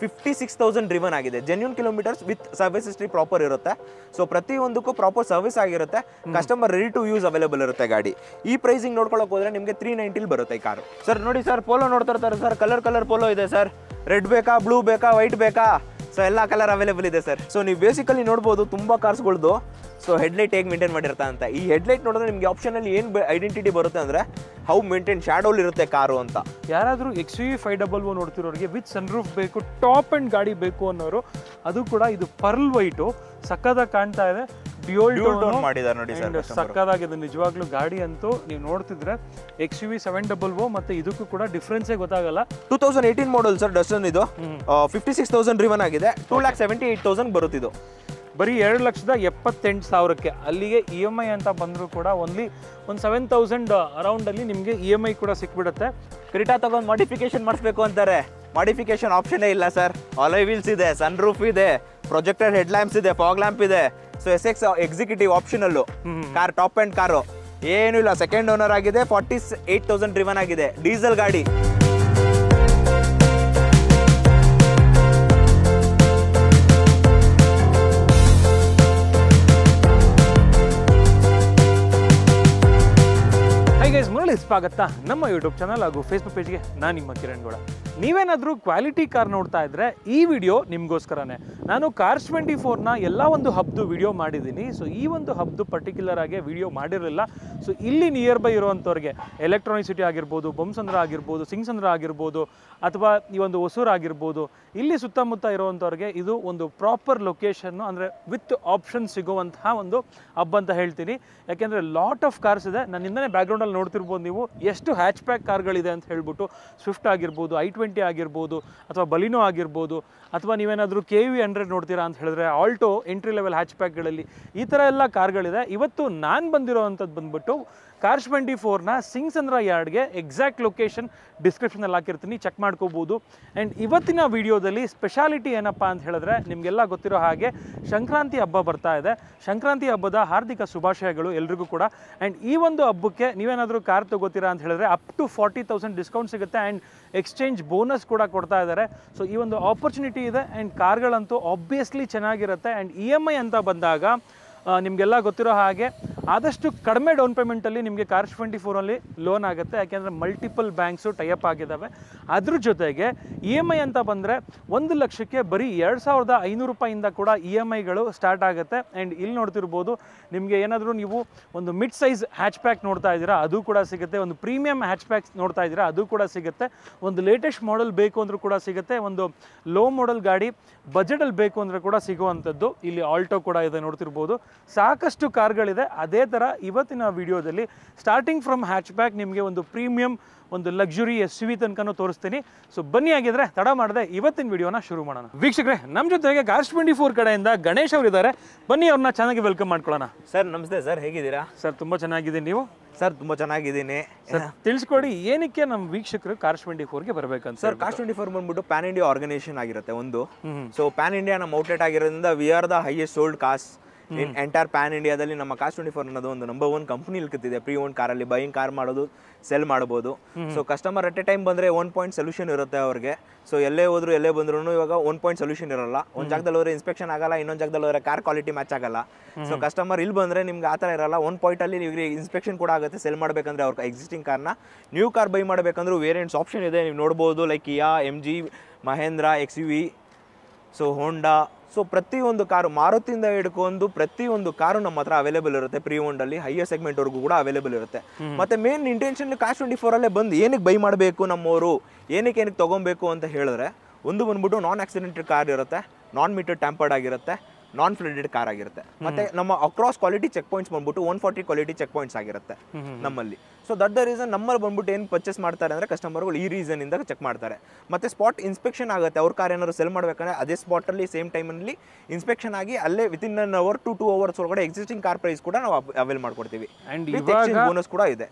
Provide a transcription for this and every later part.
56,000 driven ಆಗಿದೆ. Genuine kilometres with service history proper ಇರುತ್ತೆ. So ಪ್ರತಿಯೊಂದಕ್ಕೂ ಪ್ರಾಪರ್ ಸರ್ವಿಸ್ ಆಗಿರುತ್ತೆ. Customer ready to use available ಇರುತ್ತೆ ಗಾಡಿ. ಈ ಪ್ರೈಸಿಂಗ್ ನೋಡ್ಕೊಳ್ಳೋಕೆ ಹೋದ್ರೆ ನಿಮಗೆ 390 ಬರುತ್ತೆ ಈ ಕಾರು. ಸರ್ ನೋಡಿ ಸರ್, ಪೋಲೋ ನೋಡ್ತಾ ಇರ್ತಾರೆ ಸರ್, ಕಲರ್ ಪೋಲೋ ಇದೆ ಸರ್. ರೆಡ್ ಬೇಕಾ, ಬ್ಲೂ ಬೇಕಾ, ವೈಟ್ ಬೇಕಾ? ಸೊ ಎಲ್ಲ ಕಲರ್ ಅವೈಲೇಬಲ್ ಇದೆ ಸರ್. ಸೊ ನೀವು ಬೇಸಿಕಲಿ ನೋಡ್ಬೋದು ತುಂಬ ಕಾರ್ಸ್ಗಳ್ದು ಸೊ ಹೆಡ್ಲೈಟ್ ಹೇಗೆ ಮೇಂಟೈನ್ ಮಾಡಿರ್ತಾ ಅಂತ. ಈ ಹೆಡ್ಲೈಟ್ ನೋಡಿದ್ರೆ ನಿಮಗೆ ಆಪ್ಷನಲ್ಲಿ ಏನು ಐಡೆಂಟಿಟಿ ಬರುತ್ತೆ ಅಂದರೆ ಹೌ ಮೇಂಟೈನ್ ಶಾಡೋಲ್ ಇರುತ್ತೆ ಕಾರು ಅಂತ. ಯಾರಾದರೂ XUV 500 ನೋಡ್ತಿರೋರಿಗೆ ವಿತ್ ಸನ್ರೂಫ್ ಬೇಕು, ಟಾಪ್ ಆ್ಯಂಡ್ ಗಾಡಿ ಬೇಕು ಅನ್ನೋರು, ಅದು ಕೂಡ ಇದು ಪರ್ಲ್ ವೈಟು ಸಕ್ಕದಾಗಿ ಕಾಣ್ತಾ ಇದೆ. ಡ್ಯೂಯಲ್ ಟೋನ್ ಮಾಡಿದ್ದಾರೆ ನೋಡಿ ಸರ್, ಸಕ್ಕದಾಗಿದೆ ನಿಜವಾಗ್ಲೂ. ಗಾಡಿ ಅಂತೂ ನೀವು ನೋಡ್ತಿದ್ರೆ XUV 700 ಮತ್ತೆ ಇದಕ್ಕೂ ಕೂಡ ಡಿಫ್ರೆನ್ಸೇ ಗೊತ್ತಾಗಲ್ಲ. 2018 ಮಾಡಲ್ ಸರ್ ಡಸ್ಟನ್. ಇದು 56,000 ಡ್ರಿವನ್ ಆಗಿದೆ. 2,78,000 ಬರುತ್ತಿದ್ದು. ಬರೀ 2,78,000ಕ್ಕೆ. ಅಲ್ಲಿಗೆ EMI ಅಂತ ಬಂದರೂ ಕೂಡ ಒಂದು 7,000 ಅರೌಂಡಲ್ಲಿ ನಿಮಗೆ EMI ಕೂಡ ಸಿಕ್ಬಿಡುತ್ತೆ. ಕ್ರಿಟಾ ತಗೊಂಡು ಮಾಡಿಫಿಕೇಶನ್ ಮಾಡಿಸ್ಬೇಕು ಅಂತಾರೆ, ಮಾಡಿಫಿಕೇಶನ್ ಆಪ್ಷನ್ನೇ ಇಲ್ಲ ಸರ್. ಅಲಾಯ್ ವೀಲ್ಸ್ ಇದೆ, ಸನ್ ರೂಫ್ ಇದೆ, ಪ್ರೊಜೆಕ್ಟರ್ ಹೆಡ್ ಲ್ಯಾಂಪ್ಸ್ ಇದೆ, ಫಾಗ್ ಲ್ಯಾಂಪ್ ಇದೆ. So SX executive optional car, top and car ಏನೂ ಇಲ್ಲ. ಸೆಕೆಂಡ್ ಓನರ್ ಆಗಿದೆ. 48,000 ಡ್ರಿವನ್ ಆಗಿದೆ. ಡೀಸೆಲ್ ಗಾಡಿ. ಮುರಳಿ ಸ್ವಾಗತ ನಮ್ಮ ಯೂಟ್ಯೂಬ್ ಚಾನಲ್ ಹಾಗೂ ಫೇಸ್ಬುಕ್ ಪೇಜ್ಗೆ. ನಾನು ನಿಮ್ಮ ಕಿರಣ್ ಗೌಡ. ನೀವೇನಾದರೂ ಕ್ವಾಲಿಟಿ ಕಾರ್ ನೋಡ್ತಾ ಇದ್ದರೆ ಈ ವಿಡಿಯೋ ನಿಮಗೋಸ್ಕರನೇ. ನಾನು ಕಾರ್ಸ್ 24ನ ಎಲ್ಲ ಒಂದು ಹಬ್ದು ವಿಡಿಯೋ ಮಾಡಿದ್ದೀನಿ. ಸೊ ಈ ಒಂದು ಹಬ್ದು ಪರ್ಟಿಕ್ಯುಲರ್ ಆಗಿ ವಿಡಿಯೋ ಮಾಡಿರಲಿಲ್ಲ. ಸೊ ಇಲ್ಲಿ ನಿಯರ್ ಬೈ ಇರುವಂಥವ್ರಿಗೆ ಎಲೆಕ್ಟ್ರಾನಿಕ್ ಸಿಟಿ ಆಗಿರ್ಬೋದು, ಬೊಮ್ಮಸಂದ್ರ ಆಗಿರ್ಬೋದು, ಸಿಂಗಸಂದ್ರ ಆಗಿರ್ಬೋದು, ಅಥವಾ ಈ ಒಂದು ಹೊಸೂರು ಆಗಿರ್ಬೋದು, ಇಲ್ಲಿ ಸುತ್ತಮುತ್ತ ಇರುವಂಥವ್ರಿಗೆ ಇದು ಒಂದು ಪ್ರಾಪರ್ ಲೊಕೇಶನ್ನು, ಅಂದರೆ ವಿತ್ ಆಪ್ಷನ್ ಸಿಗುವಂತಹ ಒಂದು ಹಬ್ ಅಂತ ಹೇಳ್ತೀನಿ. ಯಾಕೆಂದರೆ ಲಾಟ್ ಆಫ್ ಕಾರ್ಸ್ ಇದೆ. ನಾನು ಹಿಂದೆ ಬ್ಯಾಕ್ಗ್ರೌಂಡಲ್ಲಿ ನೋಡ್ತಿರ್ಬೋದು ನೀವು ಎಷ್ಟು ಹ್ಯಾಚ್ ಪ್ಯಾಕ್ ಕಾರ್ಗಳಿದೆ ಅಂತ ಹೇಳ್ಬಿಟ್ಟು. ಸ್ವಿಫ್ಟ್ ಆಗಿರ್ಬೋದು, i20 ಆಗಿರ್ಬೋದು, ಅಥವಾ ಬಲಿನೋ ಆಗಿರ್ಬೋದು, ಅಥವಾ ನೀವೇನಾದರೂ KV 100 ನೋಡ್ತೀರಾ ಅಂತ ಹೇಳಿದ್ರೆ ಆಲ್ಟೋ ಎಂಟ್ರಿ ಲೆವೆಲ್ ಹ್ಯಾಚ್ ಪ್ಯಾಕ್ಗಳಲ್ಲಿ ಈ ಥರ ಎಲ್ಲ ಕಾರ್ಗಳಿದೆ. ಇವತ್ತು ನಾನು ಬಂದಿರೋವಂಥದ್ದು ಬಂದ್ಬಿಟ್ಟು ಕಾರ್ಸ್ 24ನ ಸಿಂಗಸಂದ್ರ ಯಾರ್ಡ್ಗೆ. ಎಕ್ಸಾಕ್ಟ್ ಲೊಕೇಶನ್ ಡಿಸ್ಕ್ರಿಪ್ಷನಲ್ಲಿ ಹಾಕಿರ್ತೀನಿ, ಚೆಕ್ ಮಾಡ್ಕೋಬೋದು. ಆ್ಯಂಡ್ ಇವತ್ತಿನ ವಿಡಿಯೋದಲ್ಲಿ ಸ್ಪೆಷಾಲಿಟಿ ಏನಪ್ಪ ಅಂತ ಹೇಳಿದ್ರೆ, ನಿಮಗೆಲ್ಲ ಗೊತ್ತಿರೋ ಹಾಗೆ ಸಂಕ್ರಾಂತಿ ಹಬ್ಬ ಬರ್ತಾ ಇದೆ. ಸಂಕ್ರಾಂತಿ ಹಬ್ಬದ ಹಾರ್ದಿಕ ಶುಭಾಶಯಗಳು ಎಲ್ರಿಗೂ ಕೂಡ. ಆ್ಯಂಡ್ ಈ ಒಂದು ಹಬ್ಬಕ್ಕೆ ನೀವೇನಾದರೂ ಕಾರ್ ತೊಗೋತೀರಾ ಅಂತ ಹೇಳಿದ್ರೆ ಅಪ್ ಟು 40,000 ಡಿಸ್ಕೌಂಟ್ ಸಿಗುತ್ತೆ. ಆ್ಯಂಡ್ ಎಕ್ಸ್ಚೇಂಜ್ ಬೋನಸ್ ಕೂಡ ಕೊಡ್ತಾ ಇದ್ದಾರೆ. ಸೊ ಈ ಒಂದು ಆಪರ್ಚುನಿಟಿ ಇದೆ. ಆ್ಯಂಡ್ ಕಾರ್ಗಳಂತೂ ಆಬ್ವಿಯಸ್ಲಿ ಚೆನ್ನಾಗಿರುತ್ತೆ. ಆ್ಯಂಡ್ EMI ಅಂತ ಬಂದಾಗ ನಿಮಗೆಲ್ಲ ಗೊತ್ತಿರೋ ಹಾಗೆ ಆದಷ್ಟು ಕಡಿಮೆ ಡೌನ್ ಪೇಮೆಂಟಲ್ಲಿ ನಿಮಗೆ ಕಾರ್ಸ್ 24ಅಲ್ಲಿ ಲೋನ್ ಆಗುತ್ತೆ. ಯಾಕೆಂದರೆ ಮಲ್ಟಿಪಲ್ ಬ್ಯಾಂಕ್ಸು ಟೈಅಪ್ ಆಗಿದ್ದಾವೆ. ಅದ್ರ ಜೊತೆಗೆ EMI ಅಂತ ಬಂದರೆ 1 ಲಕ್ಷಕ್ಕೆ ಬರೀ 2,500 ರೂಪಾಯಿಂದ ಕೂಡ EMIಗಳು ಸ್ಟಾರ್ಟ್ ಆಗುತ್ತೆ. ಆ್ಯಂಡ್ ಇಲ್ಲಿ ನೋಡ್ತಿರ್ಬೋದು, ನಿಮಗೆ ಏನಾದರೂ ನೀವು ಒಂದು ಮಿಡ್ ಸೈಜ್ ಹ್ಯಾಚ್ ಪ್ಯಾಕ್ ನೋಡ್ತಾ ಇದ್ದೀರಾ ಅದು ಕೂಡ ಸಿಗುತ್ತೆ. ಒಂದು ಪ್ರೀಮಿಯಂ ಹ್ಯಾಚ್ ಪ್ಯಾಕ್ ನೋಡ್ತಾ ಇದ್ದೀರಾ ಅದು ಕೂಡ ಸಿಗುತ್ತೆ. ಒಂದು ಲೇಟೆಸ್ಟ್ ಮಾಡೆಲ್ ಬೇಕು ಅಂದರೂ ಕೂಡ ಸಿಗುತ್ತೆ. ಒಂದು ಲೋ ಮಾಡೆಲ್ ಗಾಡಿ ಬಜೆಟಲ್ಲಿ ಬೇಕು ಅಂದರೆ ಕೂಡ ಸಿಗುವಂಥದ್ದು. ಇಲ್ಲಿ ಆಲ್ಟೋ ಕೂಡ ಇದೆ ನೋಡ್ತಿರ್ಬೋದು. ಸಾಕಷ್ಟು ಕಾರ್ಗಳಿದೆ. ಅದೇ ಥರ ಇವತ್ತಿನ ವಿಡಿಯೋದಲ್ಲಿ ಸ್ಟಾರ್ಟಿಂಗ್ ಫ್ರಮ್ ಹ್ಯಾಚ್ ಬ್ಯಾಕ್ ನಿಮಗೆ ಒಂದು ಪ್ರೀಮಿಯಂ, ಒಂದು ಲಕ್ಸುರಿ SUV ತನಕನೂ ತೋರಿಸ್ತೀನಿ. ಸೊ ಬನ್ನಿ, ಆಗಿದ್ರೆ ತಡ ಮಾಡದೆ ಇವತ್ತಿನ ವಿಡಿಯೋನ ಶುರು ಮಾಡೋಣ. ವೀಕ್ಷಕರೇ, ನಮ್ಮ ಜೊತೆಗೆ ಕಾರ್ಸ್ 24 ಕಡೆಯಿಂದ ಗಣೇಶ್ ಅವರು ಇದ್ದಾರೆ. ಬನ್ನಿ, ಅವ್ರನ್ನ ಚೆನ್ನಾಗಿ ವೆಲ್ಕಮ್ ಮಾಡ್ಕೊಳ್ಳೋಣ. ಸರ್ ನಮಸ್ತೆ ಸರ್, ಹೇಗಿದ್ದೀರಾ? ಸರ್ ತುಂಬ ಚೆನ್ನಾಗಿದ್ದೀನಿ. ನೀವು? ಸರ್ ತುಂಬ ಚೆನ್ನಾಗಿದ್ದೀನಿ. ತಿಳಿಸ್ಕೊಡಿ, ಏನಕ್ಕೆ ನಮ್ಮ ವೀಕ್ಷಕರು ಕಾರ್ಸ್ 24ಗೆ ಬರಬೇಕಂತ? ಸರ್ ಕಾರ್ಸ್ 24 ಬಂದ್ಬಿಟ್ಟು ಪ್ಯಾನ್ ಇಂಡಿಯಾ ಆರ್ಗನೈಸೇಷನ್ ಆಗಿರುತ್ತೆ ಒಂದು. ಸೊ ಪ್ಯಾನ್ ಇಂಡಿಯಾ ನಮ್ಮ ಔಟ್ಲೆಟ್ ಆಗಿರೋದ್ರಿಂದ we are the highest sold cars in entire PAN ಇಂಡಿಯಾದಲ್ಲಿ. ನಮ್ಮ ಕಾರ್ಸ್ 24 ಅನ್ನೋದು ಒಂದು ನಂಬರ್ 1 ಕಂಪ್ನಿ ಇಲ್ಕತ್ತಿದೆ. ಪ್ರೀ ಓನ್ ಕಾರಲ್ಲಿ ಬೈಯಿಂಗ್ ಕಾರ್ ಮಾಡೋದು, ಸೆಲ್ ಮಾಡ್ಬೋದು. So customer at A time ಬಂದರೆ 1 ಪಾಯಿಂಟ್ ಸೊಲ್ಯೂಷನ್ ಇರುತ್ತೆ ಅವ್ರಿಗೆ. ಸೊ ಎಲ್ಲೇ ಹೋದ್ರು ಎಲ್ಲೇ ಬಂದ್ರು ಇವಾಗ 1 ಪಾಯಿಂಟ್ ಸೊಲ್ಯೂಷನ್ ಇರಲ್ಲ. ಒಂದು ಜಾಗದಲ್ಲಿ ಹೋದ್ರೆ ಇನ್ಸ್ಪೆಕ್ಷನ್ ಆಗಲ್ಲ, ಇನ್ನೊಂದು ಜಾಗದಲ್ಲಿ ಹೋದ್ರೆ ಕಾರ್ ಕ್ವಾಲಿಟಿ ಮ್ಯಾಚ್ ಆಗಲ್ಲ. ಸೊ ಕಸ್ಟಮರ್ ಇಲ್ಲಿ ಬಂದರೆ ನಿಮ್ಗೆ ಆ ಥರ ಇರಲ್ಲ. 1 ಪಾಯಿಂಟಲ್ಲಿ ನಿಮಗೆ ಇನ್ಸ್ಪೆಕ್ಷನ್ ಕೂಡ ಆಗುತ್ತೆ. ಸೆಲ್ ಮಾಡಬೇಕಂದ್ರೆ ಅವ್ರ ಎಕ್ಸಿಸ್ಟಿಂಗ್ ಕಾರ್ನ. ನ್ಯೂ ಕಾರ್ ಬೈ ಮಾಡಬೇಕಂದ್ರೂ ವೇರಿಯಂಟ್ಸ್ ಆಪ್ಷನ್ ಇದೆ, ನೀವು ನೋಡ್ಬೋದು. Like Kia, MG, Mahindra, XUV, so Honda. So ಪ್ರತಿಯೊಂದು ಕಾರು, ಮಾರುತಿಯಿಂದ ಹಿಡ್ಕೊಂಡು ಪ್ರತಿಯೊಂದು ಕಾರು ನಮ್ಮ ಹತ್ರ ಅವೈಲೇಬಲ್ ಇರುತ್ತೆ. ಪ್ರೀ ಓನ್ಡಲ್ಲಿ ಹೈಯರ್ ಸೆಗ್ಮೆಂಟ್ವರೆಗೂ ಕೂಡ ಅವೈಲೇಬಲ್ ಇರುತ್ತೆ. ಮತ್ತು ಮೇನ್ ಇಂಟೆನ್ಷನ್ ಕಾರ್ಸ್ 24ಅಲ್ಲೇ ಬಂದು ಏನಕ್ಕೆ ಬೈ ಮಾಡಬೇಕು ನಮ್ಮವರು, ಏನಕ್ಕೆ ತೊಗೊಬೇಕು ಅಂತ ಹೇಳಿದ್ರೆ, ಒಂದು ಬಂದ್ಬಿಟ್ಟು ನಾನ್ ಆಕ್ಸಿಡೆಂಟೆಡ್ ಕಾರ್ ಇರುತ್ತೆ, ನಾನ್ ಮೀಟರ್ ಟ್ಯಾಂಪರ್ಡ್ ಆಗಿರುತ್ತೆ, ನಾನ್ ಫ್ಲಡೆಡ್ ಕಾರ್ ಆಗಿರುತ್ತೆ. ಮತ್ತೆ ನಮ್ಮ ಅಕ್ರಾಸ್ ಕ್ವಾಲಿಟಿ ಚೆಕ್ ಪಾಯಿಂಟ್ಸ್ ಬಂದ್ಬಿಟ್ಟು 140 ಕ್ವಾಲಿಟಿ ಚೆಕ್ ಪಾಯಿಂಟ್ಸ್ ಆಗಿರುತ್ತೆ ನಮ್ಮಲ್ಲಿ. ಸೊ ದಟ್ ದ ರೀಸನ್ ನಮ್ಮಲ್ಲಿ ಬಂದ್ಬಿಟ್ಟು ಏನು ಪರ್ಚೇಸ್ ಮಾಡ್ತಾರೆ ಅಂದರೆ ಕಸ್ಟಮರ್ಗಳು ಈ ರೀಸನ್ ಇಂದ ಚೆಕ್ ಮಾಡ್ತಾರೆ. ಮತ್ತೆ ಸ್ಪಾಟ್ ಇನ್ಸ್ಪೆಕ್ಷನ್ ಆಗುತ್ತೆ. ಅವ್ರ ಕಾರ್ ಏನಾದ್ರು ಸೆಲ್ ಮಾಡಬೇಕಂದ್ರೆ ಅದೇ ಸ್ಪಾಟಲ್ಲಿ ಸೇಮ್ ಟೈಮಲ್ಲಿ ಇನ್ಸ್ಪೆಕ್ಷನ್ ಆಗಿ ಅಲ್ಲೇ within an hour to 2 hours ಒಳಗಡೆ ಎಕ್ಸಿಸ್ಟಿಂಗ್ ಕಾರ್ ಪ್ರೈಸ್ ಕೂಡ ನಾವು ಅವೈಲ್ ಮಾಡ್ಕೊಡ್ತೀವಿ. ಬೋನಸ್ ಕೂಡ ಇದೆ.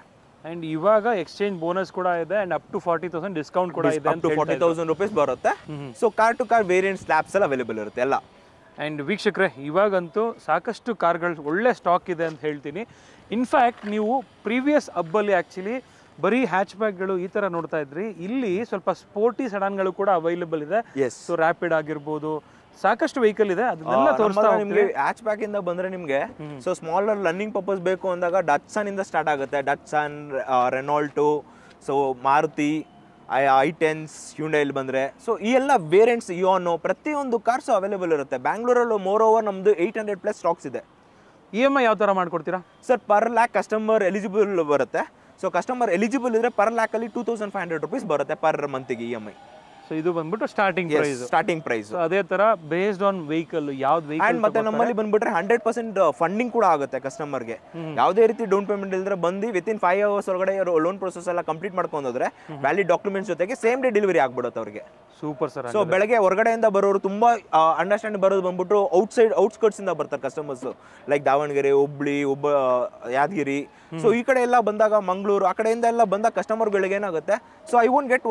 ಅಂಡ್ ಇವಾಗ ಎಕ್ಸ್ಚೇಂಜ್ ಬೋನಸ್ ಕೂಡ ಇದೆ. ಅಂಡ್ ಅಪ್ ಟು 40,000 ಡಿಸ್ಕೌಂಟ್ ಕೂಡ ಇದೆ. ಅಪ್ ಟು 40,000 ರೂಪೀಸ್ ಬರುತ್ತೆ. So car to car variant slabs ಎಲ್ಲ ಅವೈಲೇಬಲ್ ಇರುತ್ತೆ ಎಲ್ಲ. ಆ್ಯಂಡ್ ವೀಕ್ಷಕರೇ, ಇವಾಗಂತೂ ಸಾಕಷ್ಟು ಕಾರ್ಗಳು ಒಳ್ಳೆ ಸ್ಟಾಕ್ ಇದೆ ಅಂತ ಹೇಳ್ತೀನಿ. ಇನ್ಫ್ಯಾಕ್ಟ್ ನೀವು ಪ್ರೀವಿಯಸ್ ಹಬ್ಬಲ್ಲಿ ಆ್ಯಕ್ಚುಲಿ ಬರೀ ಹ್ಯಾಚ್ ಬ್ಯಾಗ್ಗಳು ಈ ತರ ನೋಡ್ತಾ ಇದ್ರಿ, ಇಲ್ಲಿ ಸ್ವಲ್ಪ ಸ್ಪೋರ್ಟಿ ಸಡಾನ್ಗಳು ಕೂಡ ಅವೈಲೇಬಲ್ ಇದೆ. ಎಸ್. ಸೊ ರ್ಯಾಪಿಡ್ ಆಗಿರ್ಬೋದು, ಸಾಕಷ್ಟು ವೆಹಿಕಲ್ ಇದೆ, ಅದನ್ನೆಲ್ಲ ತೋರಿಸ್ತಾ ನಿಮಗೆ ಹ್ಯಾಚ್ ಬ್ಯಾಕ್ ಇಂದ ಬಂದ್ರೆ ನಿಮಗೆ ಸೊ ಸ್ಮಾಲರ್ ಲರ್ನಿಂಗ್ ಪರ್ಪಸ್ ಬೇಕು ಅಂದಾಗ ಡಟ್ಸನ್ ಇಂದ ಸ್ಟಾರ್ಟ್ ಆಗುತ್ತೆ. ಡಟ್ಸನ್, ರೆನಾಲ್ಟೋ, ಸೊ ಮಾರುತಿ, i10s, ಹ್ಯುಂಡೈಲಿ ಬಂದರೆ ಸೊ ಈ ಎಲ್ಲ ವೇರಿಯಂಟ್ಸ್, ಇಯಾನೋ, ಪ್ರತಿಯೊಂದು ಕಾರ್ಸು ಅವೈಲೇಬಲ್ ಇರುತ್ತೆ. ಬ್ಯಾಂಗ್ಳೂರಲ್ಲೂ ಮೋರ್ ಓವರ್ ನಮ್ಮದು 800+ ಸ್ಟಾಕ್ಸ್ ಇದೆ. EMI ಯಾವ ಥರ ಮಾಡ್ಕೊಡ್ತೀರಾ sir? Per lakh customer eligible ಬರುತ್ತೆ. ಸೊ ಕಸ್ಟಮರ್ ಎಲಿಜಿಬಲ್ ಇದ್ರೆ ಪರ್ ಲ್ಯಾಕಲ್ಲಿ 2500 rupees ಬರುತ್ತೆ ಪರ್ ಮಂತಿಗೆ EMI. ಸೊ ಇದು ಬಂದ್ಬಿಟ್ಟು ಸ್ಟಾರ್ಟಿಂಗ್ ಪ್ರೈಸ್. ಅದೇ ತರ ಬೇಸ್ಡ್ ಆನ್ ವೆಹಿಕಲ್, ಯಾವ್ದು ವೆಹಿಕಲ್. ಮತ್ತೆ ನಮ್ಮಲ್ಲಿ ಬಂದ್ಬಿಟ್ರೆ 100% ಫಂಡಿಂಗ್ ಕೂಡ ಆಗುತ್ತೆ ಕಸ್ಟಮರ್ಗೆ. ಯಾವುದೇ ರೀತಿ ಡೌನ್ ಪೇಮೆಂಟ್ ಇಲ್ಲದ್ರೆ ಬಂದು ವಿತಿನ್ 5 hours ಒಳಗಡೆ ಲೋನ್ ಪ್ರೊಸೆಸ್ ಎಲ್ಲ ಕಂಪ್ಲೀಟ್ ಮಾಡ್ಕೊಂಡು ಹೋದ್ರೆ ವ್ಯಾಲಿಡ್ ಡಾಕ್ಯುಮೆಂಟ್ಸ್ ಜೊತೆಗೆ ಸೇಮ್ ಡೇ ಡೆಲಿವರಿ ಆಗ್ಬಿಡುತ್ತೆ ಅವ್ರಿಗೆ. Super sir. ಸೊ ಬೆಳಗ್ಗೆ ಹೊರಗಡೆಯಿಂದ ಬರೋರು ತುಂಬಾ ಅಂಡರ್ಸ್ಟ್ಯಾಂಡ್ ಬರೋದು ಬಂದ್ಬಿಟ್ಟು ಔಟ್ಸ್ಕರ್ಟ್ಸ್ ಇಂದ ಬರ್ತಾರೆ customers, like Davangere, Hubli, Yadgiri. So ಈ ಕಡೆ ಎಲ್ಲ ಬಂದಾಗ ಮಂಗಳೂರು, ಆ ಕಡೆಯಿಂದ ಎಲ್ಲ ಬಂದಾಗ ಕಸ್ಟಮರ್ಗಳಿಗೆ ಏನಾಗುತ್ತೆ, so I won't get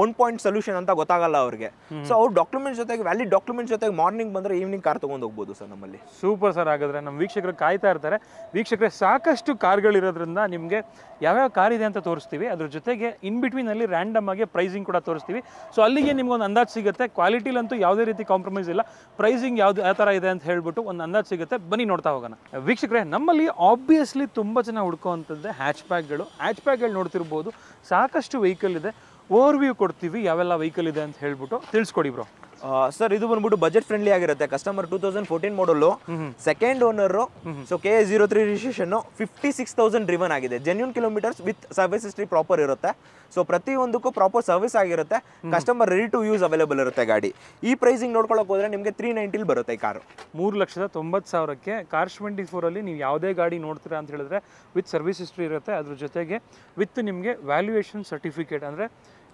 one point solution ಅಂತ ಗೊತ್ತಾಗಲ್ಲ ಅವ್ರಿಗೆ. ಸೊ ಅವ್ರು ಡಾಕ್ಯುಮೆಂಟ್ಸ್ ಜೊತೆಗೆ, ವ್ಯಾಲಿಡ್ ಡಾಕ್ಯುಮೆಂಟ್ಸ್ ಜೊತೆಗೆ ಮಾರ್ನಿಂಗ್ ಬಂದ್ರೆ ಈವ್ನಿಂಗ್ ಕಾರ್ ತಗೊಂಡು ಹೋಗ್ಬೋದು ಸರ್ ನಮ್ಮಲ್ಲಿ. Super sir. ಹಾಗಾದ್ರೆ ನಮ್ಮ ವೀಕ್ಷಕರು ಕಾಯ್ತಾ ಇರ್ತಾರೆ. ವೀಕ್ಷಕರೇ, ಸಾಕಷ್ಟು ಕಾರ್ಗಳಿರೋದ್ರಿಂದ ನಿಮಗೆ ಯಾವ್ಯಾವ ಕಾರ್ ಇದೆ ಅಂತ ತೋರಿಸ್ತೀವಿ, ಅದ್ರ ಜೊತೆಗೆ ಇನ್ ಬಿಟ್ವೀನ್ ಅಲ್ಲಿ ರ್ಯಾಂಡಮ್ ಆಗಿ ಪ್ರೈಸಿಂಗ್ ಕೂಡ ತೋರಿಸ್ತೀವಿ. ಸೊ ಅಲ್ಲಿಗೆ ನಿಮ್ಗೆ ಒಂದು ಅಂದಾಜು ಸಿಗುತ್ತೆ. ಕ್ವಾಲಿಟಿಲಂತೂ ಯಾವುದೇ ರೀತಿ ಕಾಂಪ್ರಮೈಸ್ ಇಲ್ಲ, ಪ್ರೈಸಿಂಗ್ ಯಾವ್ದು ಯಾವ ಥರ ಇದೆ ಅಂತ ಹೇಳ್ಬಿಟ್ಟು ಒಂದು ಅಂದಾಜು ಸಿಗುತ್ತೆ. ಬನ್ನಿ ನೋಡ್ತಾ ಹೋಗೋಣ. ವೀಕ್ಷಕರೇ, ನಮ್ಮಲ್ಲಿ ಆಬ್ವಿಯಸ್ಲಿ ತುಂಬ ಜನ ಹುಡ್ಕೋವಂಥದ್ದೇ ಹ್ಯಾಚ್ ಬ್ಯಾಗ್ಗಳು. ಹ್ಯಾಚ್ ಬ್ಯಾಗ್ಗಳು ನೋಡ್ತಿರ್ಬೋದು, ಸಾಕಷ್ಟು ವೆಹಿಕಲ್ ಇದೆ. ಓವರ್ವ್ಯೂ ಕೊಡ್ತೀವಿ ಯಾವೆಲ್ಲ ವೆಹಿಕಲ್ ಇದೆ ಅಂತ ಹೇಳ್ಬಿಟ್ಟು. ತಿಳಿಸ್ಕೊಡಿ ಬ್ರೋ. ಸರ್, ಇದು ಬಂದ್ಬಿಟ್ಟು ಬಜೆಟ್ ಫ್ರೆಂಡ್ಲಿ ಆಗಿರುತ್ತೆ. Customer 2014 model, second owner. So KA03 registration, 56,000 driven ಆಗಿದೆ. Genuine kilometres with service history proper ಇರುತ್ತೆ. ಸೊ ಪ್ರತಿಯೊಂದಕ್ಕೂ ಪ್ರಾಪರ್ ಸರ್ವಿಸ್ ಆಗಿರುತ್ತೆ. Customer ready to use available ಇರುತ್ತೆ ಗಾಡಿ. ಈ ಪ್ರೈಸಿಂಗ್ ನೋಡ್ಕೊಳ್ಳೋಕೆ ಹೋದ್ರೆ ನಿಮಗೆ 390 ಬರುತ್ತೆ ಈ ಕಾರು. 3,90,000ಕ್ಕೆ Cars24 ಅಲ್ಲಿ ನೀವು ಯಾವುದೇ ಗಾಡಿ ನೋಡ್ತೀರಾ ಅಂತ ಹೇಳಿದ್ರೆ ವಿತ್ ಸರ್ವಿಸ್ ಹಿಸ್ಟ್ರಿ ಇರುತ್ತೆ. ಅದ್ರ ಜೊತೆಗೆ ವಿತ್ ನಿಮಗೆ ವ್ಯಾಲ್ಯೂಯೇಷನ್ ಸರ್ಟಿಫಿಕೇಟ್ ಅಂದ್ರೆ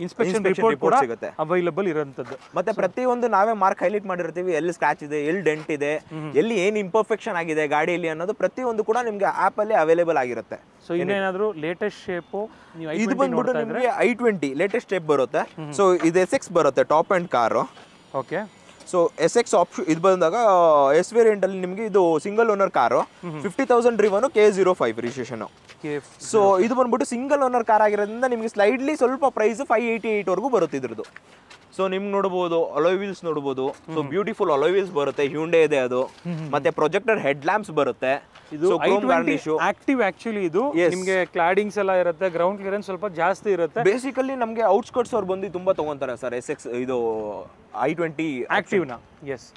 ಇನ್ಸ್ಪೆಕ್ಷನ್ ರಿಪೋರ್ಟ್ ಕೂಡ ಸಿಗುತ್ತೆ, ಅವೈಲೇಬಲ್ ಇರೋಂಥದ್ದು. ಮತ್ತೆ ಪ್ರತಿಯೊಂದು ನಾವೇ ಮಾರ್ಕ್ ಹೈಲೈಟ್ ಮಾಡಿರ್ತೀವಿ, ಎಲ್ಲಿ ಸ್ಕ್ರಾಚ್ ಇದೆ, ಎಲ್ಲಿ ಡೆಂಟ್ ಇದೆ, ಎಲ್ಲಿ ಏನು ಇಂಪರ್ಫೆಕ್ಷನ್ ಆಗಿದೆ ಗಾಡಿಯಲ್ಲಿ ಅನ್ನೋದು ಪ್ರತಿಯೊಂದು ಕೂಡ ನಿಮಗೆ ಆಪ್ ಅಲ್ಲಿ ಅವೈಲೇಬಲ್ ಆಗಿರುತ್ತೆ. ಸೊ ಇನ್ನೇನಾದ್ರೂ ಲೇಟೆಸ್ಟ್ ಶೇಪ್, ಇದು ಬಂದ್ಬಿಟ್ಟು ನಿಮಗೆ i20 ಲೇಟೆಸ್ಟ್ ಶೇಪ್ ಬರುತ್ತೆ. ಸೊ ಇದು SX ಬರುತ್ತೆ, top end car. Okay. So SX option ಇದು ಬಂದಾಗ ಎಸ್ ವೇರಿಯಂಟ್ ಅಲ್ಲಿ ನಿಮಗೆ ಇದು single owner car, 50,000 driven, KA05 registration. So ಇದು ಬಂದ್ಬಿಟ್ಟು ಸಿಂಗಲ್ ಓನರ್ ಕಾರ್ ಆಗಿರೋದ್ರಿಂದ ನಿಮಗೆ ಸ್ಲೈಡ್ಲಿ ಸ್ವಲ್ಪ ಪ್ರೈಸ್ 588 ವರೆಗೂ ಬರುತ್ತೆ ಇದ್ರದ್ದು. ಸೊ ನಿಮ್ಗೆ ನೋಡ್ಬೋದು, ಅಲಾಯ್ ವೀಲ್ಸ್ ನೋಡ್ಬೋದು. ಸೊ ಬ್ಯೂಟಿಫುಲ್ ಅಲಾಯ್ ವೀಲ್ಸ್ ಬರುತ್ತೆ, ಹ್ಯುಂಡೈ ಇದೆ ಅದು. ಮತ್ತೆ ಪ್ರೊಜೆಕ್ಟರ್ ಹೆಡ್ ಲ್ಯಾಂಪ್ಸ್ ಬರುತ್ತೆ. ಇದು ಆಕ್ಟಿವ್ ಆಕ್ಚುಲಿ ಇದು ನಿಮಗೆ ಕ್ಲಾಡಿಂಗ್ಸ್ ಎಲ್ಲ ಇರುತ್ತೆ, ಗ್ರೌಂಡ್ ಕ್ಲಿಯರೆನ್ಸ್ ಸ್ವಲ್ಪ ಜಾಸ್ತಿ ಇರುತ್ತೆ. ಬೇಸಿಕಲಿ ನಮಗೆ ಔಟ್ಸ್ಕರ್ಟ್ಸ್ ಅವ್ರು ಬಂದು ತುಂಬಾ ತಗೊಂತಾರೆ ಸರ್ SX ಇದು i20 ಆಕ್ಟಿವ್ನ. ಎಸ್.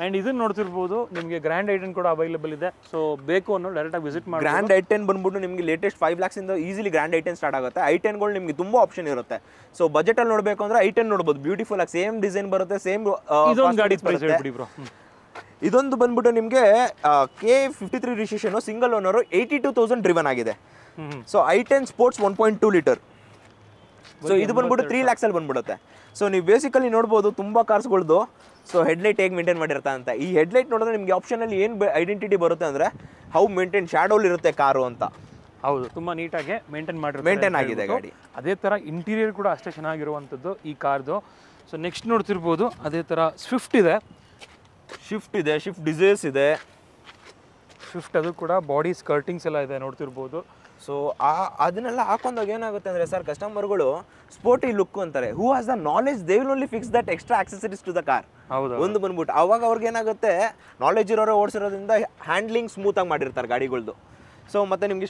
ಅಂಡ್ ಇದನ್ನ ನೋಡ್ತಿರ್ಬೋದು, ನಿಮಗೆ ಗ್ರ್ಯಾಂಡ್ i10 ಕೂಡ ಅವೈಲೇಬಲ್ ಇದೆ. ಸೊ ಬೇಕು ಅನ್ನೋ ಡೈರೆಕ್ಟ್ ಆಗಿ ವಿಸಿಟ್ ಮಾಡಿ. ಗ್ರ್ಯಾಂಡ್ i10 ಬಂದ್ಬಿಟ್ಟು ನಿಮಗೆ ಲೇಟೆಸ್ಟ್ 5 lakhs ಇಂದ ಈಸಿಲಿ ಗ್ರ್ಯಾಂಡ್ i10 ಸ್ಟಾರ್ಟ್ ಆಗುತ್ತೆ. i10ಗಳು ನಿಮಗೆ ತುಂಬಾ ಆಪ್ಷನ್ ಇರುತ್ತೆ. ಸೊ ಬಜೆಟ್ ಅಲ್ಲಿ ನೋಡಬೇಕು ಅಂದ್ರೆ i10 ನೋಡಬಹುದು. ಬ್ಯೂಟಿಫುಲ್ ಆಗಿ ಸೇಮ್ ಡಿಸೈನ್ ಬರುತ್ತೆ, ಸೇಮ್. ಇದೊಂದು ಗಾಡಿ ಪ್ರೈಸ್ ಹೇಳ್ಬಿಡಿ ಬ್ರೋ. ಇದೊಂದು ಬಂದ್ಬಿಟ್ಟು ನಿಮಗೆ KA53 registration, single owner, 82,000 driven ಆಗಿದೆ. So i10 sports 1.2 litre. So ಇದು ಬಂದ್ಬಿಟ್ಟು 3 lakhs ಅಲ್ಲಿ ಬಂದ್ಬಿಡುತ್ತೆ. ಸೊ ನೀವು ಬೇಸಿಕಲಿ ನೋಡ್ಬೋದು ತುಂಬಾ ಕಾರ್ಸ್ಗಳದ್ದು ಸೊ ಹೆಡ್ಲೈಟ್ ಹೇಗೆ ಮೇಂಟೈನ್ ಮಾಡಿರ್ತಾ ಅಂತ. ಈ ಹೆಡ್ಲೈಟ್ ನೋಡಿದ್ರೆ ನಿಮಗೆ ಆಪ್ಷನ್ ಅಲ್ಲಿ ಏನು ಐಡೆಂಟಿಟಿ ಬರುತ್ತೆ ಅಂದ್ರೆ ಹೌ ಮೇಂಟೈನ್, ಶಾಡೋಲ್ ಇರುತ್ತೆ ಕಾರು ಅಂತ. ಹೌದು, ತುಂಬಾ ನೀಟಾಗಿ ಮೇಂಟೈನ್ ಆಗಿದೆ ಗಾಡಿ. ಅದೇ ತರ ಇಂಟೀರಿಯರ್ ಕೂಡ ಅಷ್ಟೇ ಚೆನ್ನಾಗಿರುವಂಥದ್ದು ಈ ಕಾರ್ದು. ಸೊ ನೆಕ್ಸ್ಟ್ ನೋಡ್ತಿರ್ಬೋದು, ಅದೇ ತರ ಸ್ವಿಫ್ಟ್ ಇದೆ, ಶಿಫ್ಟ್ ಡಿಸೈರ್ಸ್ ಇದೆ. ಸ್ವಿಫ್ಟ್ ಅದು ಕೂಡ ಬಾಡಿ ಸ್ಕರ್ಟಿಂಗ್ಸ್ ಎಲ್ಲ ಇದೆ ನೋಡ್ತಿರ್ಬೋದು. ಸೊ ಅದನ್ನೆಲ್ಲ ಹಾಕೊಂಡಾಗ ಏನಾಗುತ್ತೆ ಅಂದರೆ ಸರ್, ಕಸ್ಟಮರ್ಗಳು ಸ್ಪೋರ್ಟಿ ಲುಕ್ ಅಂತಾರೆ. Who has the knowledge they will only fix that extra accessories to the car. ಹೌದು, ಒಂದು ಬಂದ್ಬಿಟ್ಟು ಅವಾಗ ಅವ್ರಿಗೆ ಏನಾಗುತ್ತೆ, ನಾಲೆಜ್ ಇರೋರು ಓಡಿಸಿರೋದ್ರಿಂದ ಹ್ಯಾಂಡ್ಲಿಂಗ್ ಸ್ಮೂತಾಗಿ ಮಾಡಿರ್ತಾರೆ ಗಾಡಿಗಳ್ದು. ಸೊ ಮತ್ತೆ ನಿಮಗೆ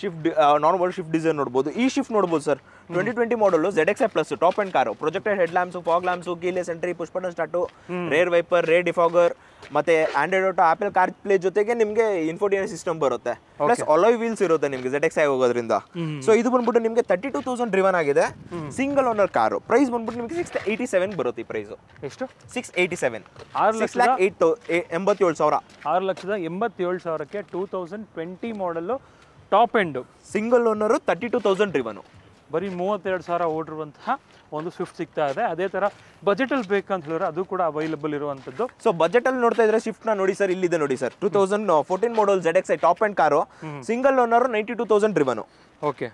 ನಾರ್ಮಲ್ ಶಿಫ್ಟ್ ಡಿಸೈನ್ ನೋಡ್ಬೋದು. ಈ ಶಿಫ್ಟ್ ನೋಡ್ಬೋದು sir, 2020 model ZXi plus top end car. Projector head lamps, fog lamps, keyless entry, push button start, rear wiper, rear defogger, ಮತ್ತೆ Android Auto, Apple CarPlay ಜೊತೆಗೆ ನಿಮಗೆ infotainment system ಬರುತ್ತೆ. Plus alloy wheels ಇರುತ್ತೆ ನಿಮಗೆ ZXi ಹೋಗೋದ್ರಿಂದ. So ಇದು ಬಂದ್ಬಿಟ್ಟು ನಿಮಗೆ 32,000 ಡ್ರಿವನ್ ಆಗಿದೆ, ಸಿಂಗಲ್ ಓನರ್ ಕಾರು. ಪ್ರೈಸ್ ಬಂದ್ಬಿಟ್ಟು ನಿಮಗೆ 687 ಬರುತ್ತೆ. ಈ ಪ್ರೈಸ್ ಎಷ್ಟು? 687. 6,87,000. 6,87,000ಕ್ಕೆ 2020 ಮಾಡಲು ಟಾಪ್ ಎಂಡ್ ಸಿಂಗಲ್ ಓನರು, 32,000 ಡ್ರಿವನು. ಬರೀ 32,000 ಓಡಿರುವಂತಹ ಒಂದು ಸ್ವಿಫ್ಟ್ ಸಿಗ್ತಾ ಇದೆ. ಅದೇ ತರ ಬಜೆಟ್ ಅಲ್ಲಿ ಬೇಕಂತ ಹೇಳಿದ್ರೆ ಅದು ಕೂಡ ಅವೈಲೇಬಲ್ ಇರುವಂತದ್ದು. ಸೊ ಬಜೆಟ್ ಅಲ್ಲಿ ನೋಡ್ತಾ ಇದ್ರೆ ಶಿಫ್ಟ್ ನ ನೋಡಿ ಸರ್, ಇಲ್ಲಿದೆ ನೋಡಿ sir, 2014 model ZXi top end car, single owner, 92,000 driven. Okay.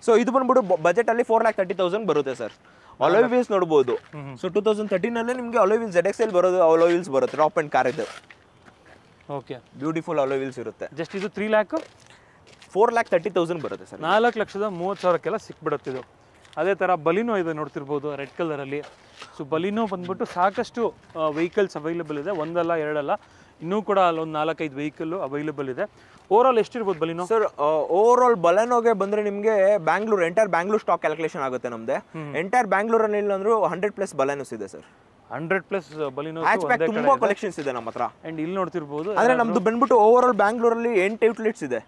So ಇದು ಬಂದ್ಬಿಟ್ಟು ಬಜೆಟ್ ಅಲ್ಲಿ 4,30,000 ಬರುತ್ತೆ ಸರ್. ಅಲಾಯ್ ವೀಲ್ಸ್ ನೋಡಬಹುದು. ಸೊ 2013 ಅಲ್ಲೇ ನಿಮಗೆ ಅಲಾಯ್ ವೀಲ್ಸ್ ZXi ಬರೋದು, ಅಲಾಯ್ ವೀಲ್ಸ್ ಬರುತ್ತೆ ಟಾಪ್ ಅಂಡ್ ಕಾರ್ ಇದು. ಓಕೆ, ಬ್ಯೂಟಿಫುಲ್ ಅಲಾಯ್ ವೀಲ್ಸ್ ಇರುತ್ತೆ. ಜಸ್ಟ್ ಇದು 3 lakh 4,30,000 ಬರುತ್ತೆ ಸರ್. 4,30,30,000ಕ್ಕೆಲ್ಲ ಸಿಕ್ಬಿಡುತ್ತೆ ಇದು. ಅದೇ ಥರ ಬಲಿನೋ ಇದೆ ನೋಡ್ತಿರ್ಬೋದು ರೆಡ್ ಕಲರಲ್ಲಿ. ಸೊ ಬಲಿನೋ ಬಂದ್ಬಿಟ್ಟು ಸಾಕಷ್ಟು ವೆಹಿಕಲ್ಸ್ ಅವೈಲೇಬಲ್ ಇದೆ, ಒಂದಲ್ಲ ಎರಡಲ್ಲ, ಇನ್ನೂ ಕೂಡ ಅಲ್ಲೊಂದು 4-5 ವೆಹಿಕಲ್ಲು ಅವೈಲೇಬಲ್ ಇದೆ. ಓವರಾಲ್ ಎಷ್ಟಿರ್ಬೋದು ಬಲಿನೋ? ಸರ್ ಓವರ್ ಆಲ್ ಬಲೆನೋಗೆ ಬಂದ್ರೆ ನಿಮಗೆ ಎಂಟೈರ್ ಬ್ಯಾಂಗ್ಳೂರ್ ಸ್ಟಾಕ್ ಕ್ಯಾಲ್ಕುಲೇಷನ್ ಆಗುತ್ತೆ ನಮ್ದೆ. ಎಂಟೈರ್ ಬ್ಯಾಂಗ್ಳೂರಲ್ಲಿ ಇಲ್ಲ ಅಂದ್ರೂ 100+ ಬಲೆನೋಸ್ ಇದೆ ಸರ್. 100+ ಬಲಿನೋ ತುಂಬಾ ಕಲೆಕ್ಷನ್ಸ್ ಇದೆ ನಮ್ಮ ಹತ್ರ. ಅಂಡ್ ಇಲ್ಲಿ ನೋಡ್ತಿರ್ಬೋದು ಅಂದ್ರೆ ನಮ್ದು ಬಂದ್ಬಿಟ್ಟು ಓವರ್ ಆಲ್ ಬ್ಯಾಂಗ್ಳೂರಲ್ಲಿ 8 ಔಟ್ಲೆಟ್ಸ್ ಇದೆ.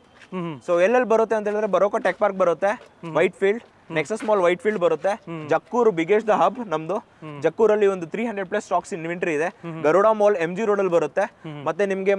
ಸೊ ಎಲ್ಲೆಲ್ಲಿ ಬರುತ್ತೆ ಅಂತ ಹೇಳಿದ್ರೆ ಬರೋಕ ಟೆಕ್ ಪಾರ್ಕ್ ಬರುತ್ತೆ, white field, nexus mall white field ಬರುತ್ತೆ, ಜಕ್ಕೂರು ಬಿಗ್ಗೆಸ್ಟ್ ದ ಹಬ್ ನಮ್ದು. ಜಕ್ಕೂರಲ್ಲಿ ಒಂದು 300+ ಸ್ಟಾಕ್ಸ್ ಇನ್ವೆಂಟ್ರಿ ಇದೆ. ಗರುಡ ಮಾಲ್ MG ರೋಡ್ ಅಲ್ಲಿ ಬರುತ್ತೆ. ಮತ್ತೆ ನಿಮ್ಗೆ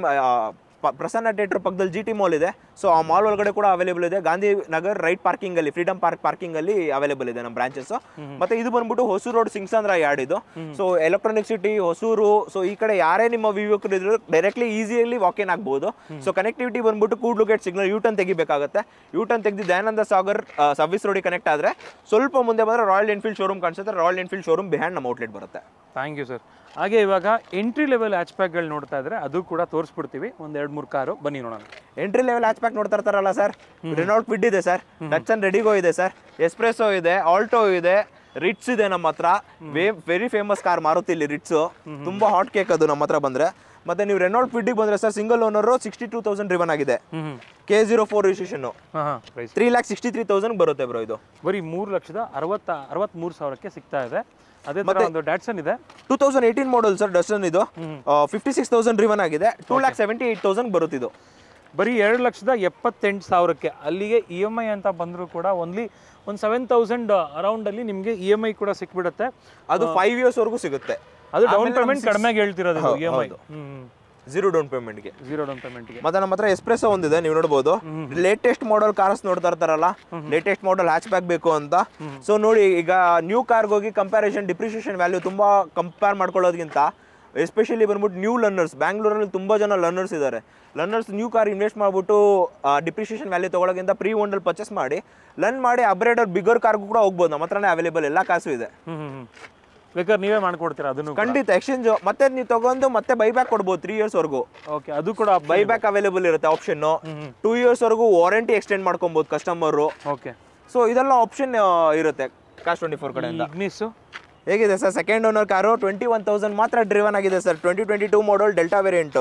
ಪ್ರಸನ್ನ ಥಿಯೇಟರ್ ಪಕ್ಕದಲ್ಲಿ GT ಮಾಲ್ ಇದೆ. ಸೊ ಆ ಮಾಲ್ ಒಳಗಡೆ ಕೂಡ ಅವೈಲೇಬಲ್ ಇದೆ. ಗಾಂಧಿ ನಗರ್ ರೈಟ್ ಪಾರ್ಕಿಂಗ್ ಅಲ್ಲಿ, ಫ್ರೀಡಮ್ ಪಾರ್ಕ್ ಪಾರ್ಕಿಂಗ್ ಅಲ್ಲಿ ಅವೈಲೇಬಲ್ ಇದೆ ನಮ್ಮ ಬ್ರಾಂಚಸ್. ಮತ್ತೆ ಇದು ಬಂದ್ಬಿಟ್ಟು ಹೊಸೂರು ರೋಡ್ ಸಿಂಗ್ಸಂದ್ರ ಯಾರ್ಡ್ ಇದು. So electronic city Hosur, so ಈ ಕಡೆ ಯಾರೇ ನಿಮ್ಮ ವಿವೇಕರು ಇದ್ರು ಡೈರೆಕ್ಟ್ಲಿ ಈಸಿಯಲ್ಲಿ ವಾಕ್ ಇನ್ ಆಗ್ಬಹುದು. ಸೊ ಕನೆಕ್ಟಿವಿಟಿ ಬಂದ್ಬಿಟ್ಟು ಕೂಡ್ಲು ಗೇಟ್ ಸಿಗ್ನಲ್ ಯೂಟರ್ನ್ ತೆಗಿಬೇಕಾಗುತ್ತೆ. ಯೂಟರ್ನ್ ತೆಗೆದು ದಯಾನಂದ ಸಾಗರ್ ಸರ್ವಿಸ್ ರೋಡಿಗೆ ಕನೆಕ್ಟ್ ಆದ್ರೆ ಸ್ವಲ್ಪ ಮುಂದೆ ಬಂದ್ರೆ ರಾಯಲ್ ಎನ್ಫೀಲ್ಡ್ ಶೋರೂಮ್ ಕಾಣಿಸುತ್ತೆ. ರಾಯಲ್ ಎನ್ಫೀಲ್ಡ್ ಶೋರೂಮ್ ಬಿಹೈಂಡ್ ನಮ್ಮ ಔಟ್ಲೆಟ್ ಬರುತ್ತೆ. Thank you sir. ಹಾಗೆ ಇವಾಗ ಎಂಟ್ರಿ ಲೆವೆಲ್ ಹ್ಯಾಚ್ ಪ್ಯಾಕ್ಗಳು ನೋಡ್ತಾ ಇದ್ರೆ ಅದು ಕೂಡ ತೋರಿಸ್ಬಿಡ್ತೀವಿ. ಒಂದು 2-3 ಕಾರು ಬನ್ನಿ ನೋಡೋಣ. ಎಂಟ್ರಿ ಲೆವೆಲ್ ಹ್ಯಾಚ್ ಪ್ಯಾಕ್ ನೋಡ್ತಾ ಇರ್ತಾರಲ್ಲ ಸರ್, ರೆನಾಲ್ಟ್ ಕ್ವಿಡ್ ಇದೆ ಸರ್, ಡಟ್ಸನ್ ರೆಡಿಗೋ ಇದೆ ಸರ್, ಎಸ್ಪ್ರೆಸೋ ಇದೆ, ಆಲ್ಟೋ ಇದೆ, ರಿಟ್ಸ್ ಇದೆ ನಮ್ಮ ಹತ್ರ. ವೆರಿ ಫೇಮಸ್ ಕಾರ್ ಮಾರುತಿ ಇಲ್ಲಿ ರಿಟ್ಸ್, ತುಂಬಾ ಹಾಟ್ ಕೇಕ್ ಅದು ನಮ್ಮ ಹತ್ರ ಬಂದ್ರೆ. ಮತ್ತೆ ನೀವು ರೆನಾಲ್ಟ್ ಕ್ವಿಡ್ ಬಂದ್ರೆ ಸರ್ ಸಿಂಗಲ್ ಓನರ್ 62,000 ಡ್ರಿವನ್ ಆಗಿದೆ. K04 ರಿಜಿಸ್ಟ್ರೇಷನ್ 3,63,000 ಬರುತ್ತೆ ಬ್ರೋ. ಇದು ಬರೀ 3,63,000ಕ್ಕೆ ಸಿಗ್ತಾ ಇದೆ. ಅದೇ ತರ ಒಂದು ಡ್ಯಾಟ್ಸನ್ ಇದೆ 2018 ಮಾಡೆಲ್ ಸರ್. ಡಟ್ಸನ್ ಇದು 56,000 ಡ್ರಿವನ್ ಆಗಿದೆ. 2,78,000 ಬರುತ್ತೆ. ಇದು ಬರೀ 2,78,000ಕ್ಕೆ. ಅಲ್ಲಿಗೆ EMI ಅಂತ ಬಂದರೂ ಕೂಡ ಒಂದು 7,000 ಅರೌಂಡ್ ಅಲ್ಲಿ ನಿಮಗೆ EMI ಕೂಡ ಸಿಕ್ಬಿಡುತ್ತೆ. ಅದು 5 years ವರೆಗೂ ಸಿಗುತ್ತೆ. ಅದು ಡೌನ್ ಪೇಮೆಂಟ್ ಕಡಿಮೆಗೆ ಹೇಳ್ತಿರೋದು EMI. Zero down ಪೇಮೆಂಟ್ಗೆ. ಮತ್ತೆ ನಮ್ಮ ಹತ್ರ ಎಸ್ಪ್ರೆಸೋ ಒಂದಿದೆ, ನೀವು ನೋಡಬಹುದು. ಲೇಟೆಸ್ಟ್ ಮಾಡೆಲ್ ಕಾರ್ಸ್ ನೋಡ್ತಾ ಇರ್ತಾರಲ್ಲ, ಲೇಟೆಸ್ಟ್ ಮಾಡೆಲ್ ಹ್ಯಾಚ್ ಬ್ಯಾಕ್ ಬೇಕು ಅಂತ. ಸೊ ನೋಡಿ, ಈಗ ನ್ಯೂ ಕಾರ್ಗೆ ಹೋಗಿ ಕಂಪ್ಯಾರಿಸನ್ ಡಿಪ್ರಿಸಿಯೇಷನ್ ವ್ಯಾಲ್ಯೂ ತುಂಬಾ ಕಂಪೇರ್ ಮಾಡ್ಕೊಳ್ಳೋದಕ್ಕಿಂತ ಎಸ್ಪೆಷಲಿ ಬಂದ್ಬಿಟ್ಟು ನ್ಯೂ ಲರ್ನರ್ಸ್, ಬ್ಯಾಂಗ್ಳೂರಲ್ಲಿ ತುಂಬಾ ಜನ ಲರ್ನರ್ಸ್ ಇದ್ದಾರೆ. ಲರ್ನರ್ಸ್ ನ್ಯೂ ಕಾರ್ ಇನ್ವೆಸ್ಟ್ ಮಾಡ್ಬಿಟ್ಟು ಡಿಪ್ರಿಸಿಯೇಷನ್ ವ್ಯಾಲ್ಯೂ ತಗೊಳ್ಳೋಕ್ಕಿಂತ ಪ್ರೀ ಓನ್ಡಲ್ಲಿ ಪರ್ಚೇಸ್ ಮಾಡಿ ಲರ್ನ್ ಮಾಡಿ ಅಪ್ಗ್ರೇಡ್ ಬಿಗರ್ ಕಾರ್ಗೂ ಕೂಡ ಹೋಗ್ಬೋದು. ನಮ್ಮ ಹತ್ರನೇ ಅವೈಲೇಬಲ್ ಎಲ್ಲ ಕಾಸು ಇದೆ. ಬೇಕಾದ್ರೆ ನೀವೇ ಮಾಡ್ಕೊಡ್ತೀರಾ? ಅದನ್ನು ಖಂಡಿತ ಎಕ್ಸ್ಚೇಂಜ್ ಮತ್ತೆ ನೀವು ತಗೊಂಡು ಮತ್ತೆ ಬೈಬ್ಯಾಕ್ ಕೊಡ್ಬೋದು 3 years ವರೆಗೂ. ಓಕೆ, ಅದು ಕೂಡ ಬೈಬ್ಯಾಕ್ ಅವೈಲೇಬಲ್ ಇರುತ್ತೆ ಆಪ್ಷನ್. 2 years ವರೆಗೂ ವಾರಂಟಿ ಎಕ್ಸ್ಟೆಂಡ್ ಮಾಡ್ಕೊಬಹುದು ಕಸ್ಟಮರ್. ಓಕೆ, ಸೊ ಇದೆಲ್ಲ ಆಪ್ಷನ್ ಇರುತ್ತೆ Cars24 ಕಡೆಯಿಂದ. ಇಗ್ನಿಸ್ ಹೇಗಿದೆ ಸರ್? ಸೆಕೆಂಡ್ ಓನರ್ ಕಾರು 21,000 ಮಾತ್ರ ಡ್ರಿವನ್ ಆಗಿದೆ sir. 2022 model delta variant.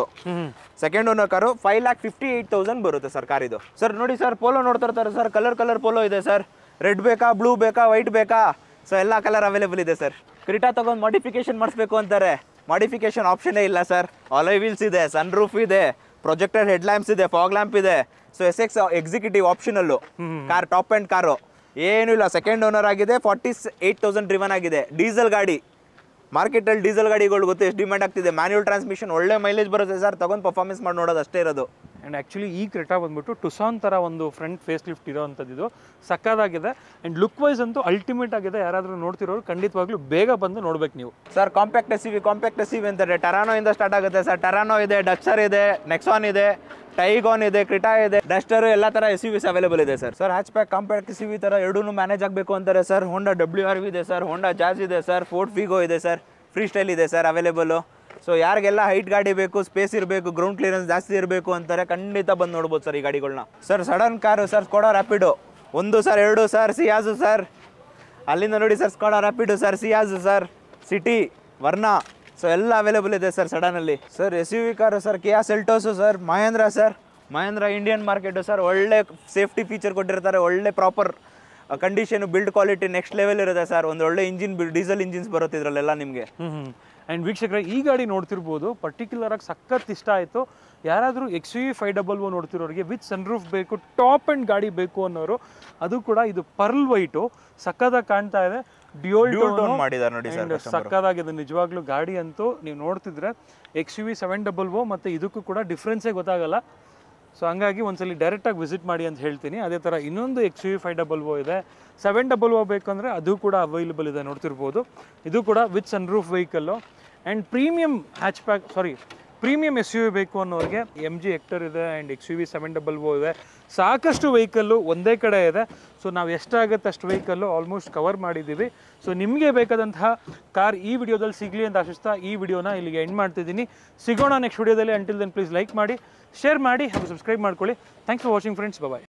Second owner car 5,58,000 ಬರುತ್ತೆ ಸರ್ ಕಾರ್ ಇದು. ಸರ್ ನೋಡಿ ಸರ್, ಪೋಲೋ ನೋಡ್ತಾ ಇರ್ತಾರೆ ಸರ್. ಕಲರ್ ಪೋಲೋ ಇದೆ ಸರ್. ರೆಡ್ ಬೇಕಾ, ಬ್ಲೂ ಬೇಕಾ, ವೈಟ್ ಬೇಕಾ? ಸೊ ಎಲ್ಲ ಕಲರ್ ಅವೈಲೇಬಲ್ ಇದೆ ಸರ್. ಕ್ರಿಟಾ ತಗೊಂಡು ಮಾಡಿಫಿಕೇಶನ್ ಮಾಡಿಸ್ಬೇಕು ಅಂತಾರೆ, ಮಾಡಿಫಿಕೇಶನ್ ಆಪ್ಷನ್ನೇ ಇಲ್ಲ ಸರ್. ಅಲಾಯ್ ವೀಲ್ಸ್ ಇದೆ, ಸನ್ ರೂಫ್ ಇದೆ, ಪ್ರೊಜೆಕ್ಟರ್ ಹೆಡ್ ಲ್ಯಾಂಪ್ಸ್ ಇದೆ, ಫಾಗ್ ಲ್ಯಾಂಪ್ ಇದೆ. So SX executive optional car, top and car ಏನೂ ಇಲ್ಲ. ಸೆಕೆಂಡ್ ಓನರ್ ಆಗಿದೆ, 48,000 ಡ್ರಿವನ್ ಆಗಿದೆ. ಡೀಸೆಲ್ ಗಾಡಿ, ಮಾರ್ಕೆಟಲ್ಲಿ ಡೀಸೆಲ್ ಗಾಡಿಗಳು ಗೊತ್ತು ಎಷ್ಟು ಡಿಮ್ಯಾಂಡ್ ಆಗ್ತಿದೆ. ಮ್ಯಾನ್ಯುವಲ್ ಟ್ರಾನ್ಸ್ಮಿಷನ್, ಒಳ್ಳೆ ಮೈಲೇಜ್ ಬರುತ್ತೆ ಸರ್. ತಗೊಂಡು ಪರ್ಫಾರ್ಮೆನ್ಸ್ ಮಾಡಿ ನೋಡೋದು ಅಷ್ಟೇ ಇರೋದು. ಆ್ಯಂಡ್ ಆ್ಯಕ್ಚುಲಿ ಈ ಕ್ರೆಟಾ ಬಂದ್ಬಿಟ್ಟು ಟುಸಾನ್ ಥರ ಒಂದು ಫ್ರಂಟ್ ಫೇಸ್ ಲಿಫ್ಟ್ ಇರೋವಂಥದ್ದು. ಇದು ಸಕ್ಕದಾಗಿದೆ ಆ್ಯಂಡ್ ಲುಕ್ ವೈಸ್ ಅಂತೂ ಅಲ್ಟಿಮೇಟ್ ಆಗಿದೆ. ಯಾರಾದರೂ ನೋಡ್ತಿರೋರು ಖಂಡಿತವಾಗ್ಲೂ ಬೇಗ ಬಂದು ನೋಡ್ಬೇಕು ನೀವು. ಸರ್ ಕಾಂಪ್ಯಾಕ್ಟ್ SUV ಅಂತಾರೆ. ಟರಾನೋ ಇಂದ ಸ್ಟಾರ್ಟ್ ಆಗುತ್ತೆ ಸರ್. ಟರಾನೋ ಇದೆ, ಡಕ್ಸರ್ ಇದೆ, ನೆಕ್ಸಾನ್ ಇದೆ, ಟೈಗಾನ್ ಇದೆ, ಕ್ರಿಟಾ ಇದೆ, ಡಸ್ಟರ್, ಎಲ್ಲ ಥರ SUVs ಅವೈಲೇಬಲ್ ಇದೆ sir. Hatch pack compact SUV ಥರ ಎರಡೂ ಮ್ಯಾನೇಜ್ ಆಗಬೇಕು ಅಂತಾರೆ ಸರ್. ಹೋಂಡಾ WRV ಇದೆ ಸರ್, ಹೋಂಡಾ ಜಾಜ್ ಇದೆ ಸರ್, ಫೋರ್ಡ್ ಫಿಗೋ ಇದೆ ಸರ್, ಫ್ರೀ ಸ್ಟೈಲ್ ಇದೆ ಸರ್ ಅವೈಲೇಬಲು. ಸೊ ಯಾರಿಗೆಲ್ಲ ಹೈಟ್ ಗಾಡಿ ಬೇಕು, ಸ್ಪೇಸ್ ಇರಬೇಕು, ಗ್ರೌಂಡ್ ಕ್ಲಿಯರೆನ್ಸ್ ಜಾಸ್ತಿ ಇರಬೇಕು ಅಂತಾರೆ, ಖಂಡಿತ ಬಂದು ನೋಡ್ಬೋದು ಸರ್ ಈ ಗಾಡಿಗಳನ್ನ. Sir sedan car sir, Skoda Rapido 1 sir, 2 sir, Ciaz sir. ಅಲ್ಲಿಂದ ನೋಡಿ sir, Skoda Rapido sir, Ciaz sir, City, Verna. So ಎಲ್ಲ ಅವೈಲೇಬಲ್ ಇದೆ ಸರ್ ಸಡನಲ್ಲಿ. Sir SUV car sir, Kia Seltos sir, Mahindra sir, Mahindra Indian market sir. ಒಳ್ಳೆ safety feature ಕೊಟ್ಟಿರ್ತಾರೆ, ಒಳ್ಳೆ proper condition, build quality next level ಇರುತ್ತೆ sir. ಒಂದು ಒಳ್ಳೆ engine, diesel engines ಬರುತ್ತೆ ಇದರಲ್ಲೆಲ್ಲ ನಿಮಗೆ. ಆ್ಯಂಡ್ ವೀಕ್ಷಕರೇ, ಈ ಗಾಡಿ ನೋಡ್ತಿರ್ಬೋದು, ಪರ್ಟಿಕ್ಯುಲರ್ ಆಗಿ ಸಖತ್ ಇಷ್ಟ ಆಯಿತು. ಯಾರಾದರೂ XUV 500 ನೋಡ್ತಿರೋರಿಗೆ ವಿತ್ ಸನ್ ರೂಫ್ ಬೇಕು, ಟಾಪ್ ಆ್ಯಂಡ್ ಗಾಡಿ ಬೇಕು ಅನ್ನೋರು, ಅದು ಕೂಡ ಇದು ಪರ್ಲ್ ವೈಟು ಸಕ್ಕದಾಗಿ ಕಾಣ್ತಾ ಇದೆ. ಡ್ಯೂಯಲ್ ಟೋನ್ ಮಾಡಿದ್ದಾರೆ ನೋಡಿ ಸರ್, ಸಕ್ಕದಾಗಿದೆ ನಿಜವಾಗ್ಲೂ. ಗಾಡಿ ಅಂತೂ ನೀವು ನೋಡ್ತಿದ್ರೆ XUV 700 ಮತ್ತು ಇದಕ್ಕೂ ಕೂಡ ಡಿಫ್ರೆನ್ಸೇ ಗೊತ್ತಾಗಲ್ಲ. ಸೊ ಹಂಗಾಗಿ ಒಂದ್ಸಲಿ ಡೈರೆಕ್ಟಾಗಿ ವಿಸಿಟ್ ಮಾಡಿ ಅಂತ ಹೇಳ್ತೀನಿ. ಅದೇ ಥರ ಇನ್ನೊಂದು XUV 500 ಇದೆ. 700 ಬೇಕಂದರೆ ಅದು ಕೂಡ ಅವೈಲೇಬಲ್ ಇದೆ, ನೋಡ್ತಿರ್ಬೋದು. ಇದು ಕೂಡ with sunroof vehicle. And premium premium SUV ಬೇಕು ಅನ್ನೋರಿಗೆ MG ಹೆಕ್ಟರ್ ಇದೆ ಆ್ಯಂಡ್ XUV 700 ಇದೆ. ಸಾಕಷ್ಟು ವೆಹಿಕಲ್ಲು ಒಂದೇ ಕಡೆ ಇದೆ. ಸೊ ನಾವು ಎಷ್ಟಾಗುತ್ತೆ ಅಷ್ಟು ವೆಹಿಕಲ್ಲು ಆಲ್ಮೋಸ್ಟ್ ಕವರ್ ಮಾಡಿದ್ದೀವಿ. ಸೊ ನಿಮಗೆ ಬೇಕಾದಂತಹ ಕಾರ್ ಈ ವಿಡಿಯೋದಲ್ಲಿ ಸಿಗಲಿ ಅಂತ ಆಶಿಸ್ತಾ ಈ ವಿಡಿಯೋನ ಇಲ್ಲಿಗೆ ಎಂಡ್ ಮಾಡ್ತಿದ್ದೀನಿ. ಸಿಗೋಣ ನೆಕ್ಸ್ಟ್ ವಿಡಿಯೋದಲ್ಲಿ. ಅಂಟಿಲ್ ದೆನ್ ಪ್ಲೀಸ್ ಲೈಕ್ ಮಾಡಿ, ಶೇರ್ ಮಾಡಿ ಹಾಗೂ ಸಬ್ಸ್ಕ್ರೈಬ್ ಮಾಡ್ಕೊಳ್ಳಿ. Thanks for watching friends. Bye.